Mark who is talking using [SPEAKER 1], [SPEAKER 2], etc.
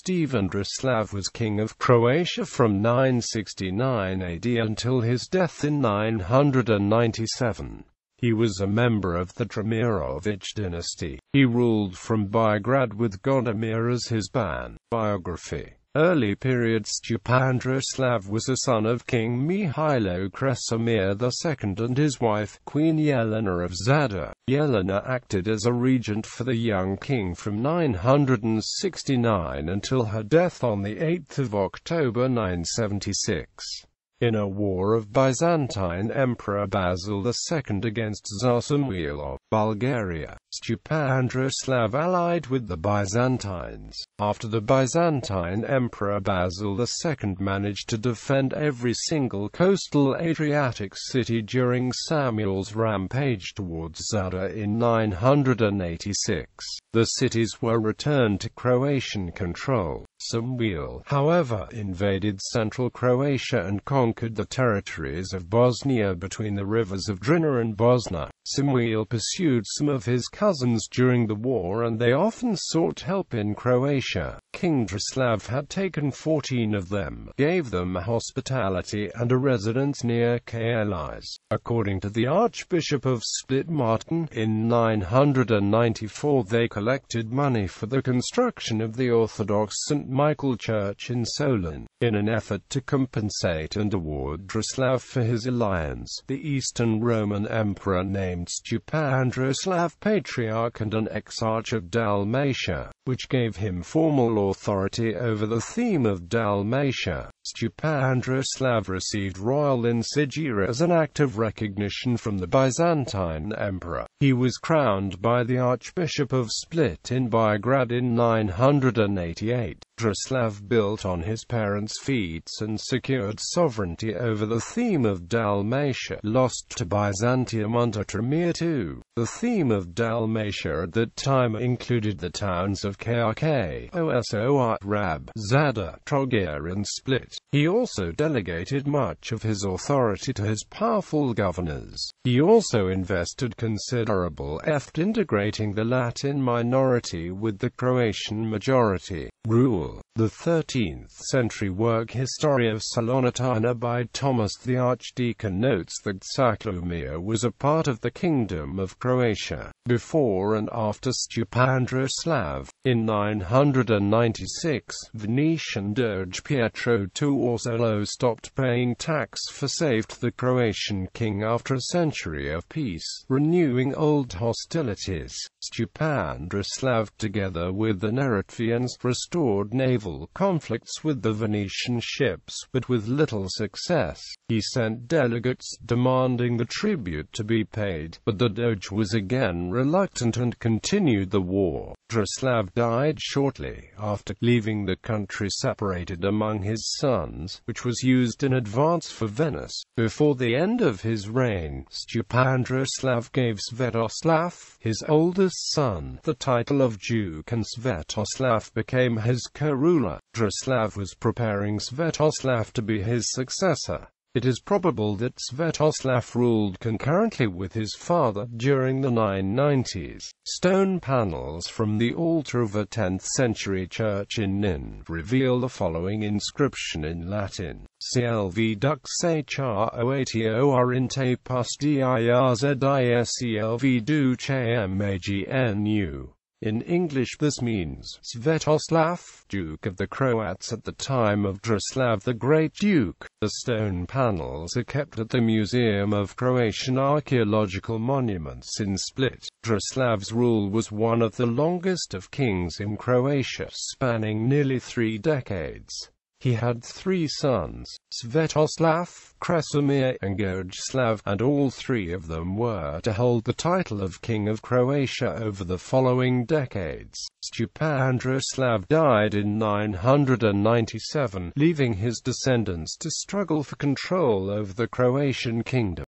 [SPEAKER 1] Stephen Držislav was king of Croatia from 969 AD until his death in 997. He was a member of the Trpimirović dynasty. He ruled from Biograd with Godemir as his ban. Biography. Early period. Stjepan Držislav was a son of King Mihailo Trpimir II and his wife, Queen Jelena of Zadar. Jelena acted as a regent for the young king from 969 until her death on 8 October 976. In a war of Byzantine Emperor Basil II against Tsar Samuil of Bulgaria, Stjepan Držislav allied with the Byzantines. After the Byzantine Emperor Basil II managed to defend every single coastal Adriatic city during Samuil's rampage towards Zadar in 986, the cities were returned to Croatian control. Samuil, however, invaded central Croatia and conquered the territories of Bosnia between the rivers of Drina and Bosna. Samuil pursued some of his cousins during the war and they often sought help in Croatia. King Držislav had taken 14 of them, gave them hospitality and a residence near Kalisz. According to the Archbishop of Split Martin, in 994 they collected money for the construction of the Orthodox St. Michael Church in Solun. In an effort to compensate and award Držislav for his alliance, the Eastern Roman Emperor named Stjepan Držislav Patriarch and an Exarch of Dalmatia, which gave him formal authority over the theme of Dalmatia. Stjepan Držislav received royal insignia as an act of recognition from the Byzantine Emperor. He was crowned by the Archbishop of Split in Biograd in 988. Držislav built on his parents' feats and secured sovereignty over the theme of Dalmatia, lost to Byzantium under Trpimir II. The theme of Dalmatia at that time included the towns of Krk, Osor, Rab, Zadar, Trogir and Split. He also delegated much of his authority to his powerful governors. He also invested considerable effort integrating the Latin minority with the Croatian majority. Rule. The 13th-century work Historia Salonitina by Thomas the Archdeacon notes that Trpimir was a part of the Kingdom of Croatia before and after Stjepan Držislav. In 996, Venetian Doge Pietro II Orsolio stopped paying tax for saved the Croatian king after a century of peace, renewing old hostilities. Stjepan Držislav, together with the Neretvians, restored naval conflicts with the Venetian ships, but with little success. He sent delegates demanding the tribute to be paid, but the Doge was again reluctant and continued the war. Držislav died shortly after, leaving the country separated among his sons, which was used in advance for Venice. Before the end of his reign, Stjepan Držislav gave Svetoslav, his oldest son, the title of Duke, and Svetoslav became his co-ruler. Držislav was preparing Svetoslav to be his successor. It is probable that Svetoslav ruled concurrently with his father during the 990s. Stone panels from the altar of a 10th-century church in Nin reveal the following inscription in Latin: CLV dux HR OATO inte pus DIRZISCLV duce MAGNU. In English this means, Svetoslav, Duke of the Croats at the time of Držislav the Great Duke. The stone panels are kept at the Museum of Croatian Archaeological Monuments in Split. Drislav's rule was one of the longest of kings in Croatia, spanning nearly 3 decades. He had 3 sons, Svetoslav, Krasimir, and Godžislav, and all 3 of them were to hold the title of King of Croatia over the following decades. Stjepan Držislav died in 997, leaving his descendants to struggle for control over the Croatian kingdom.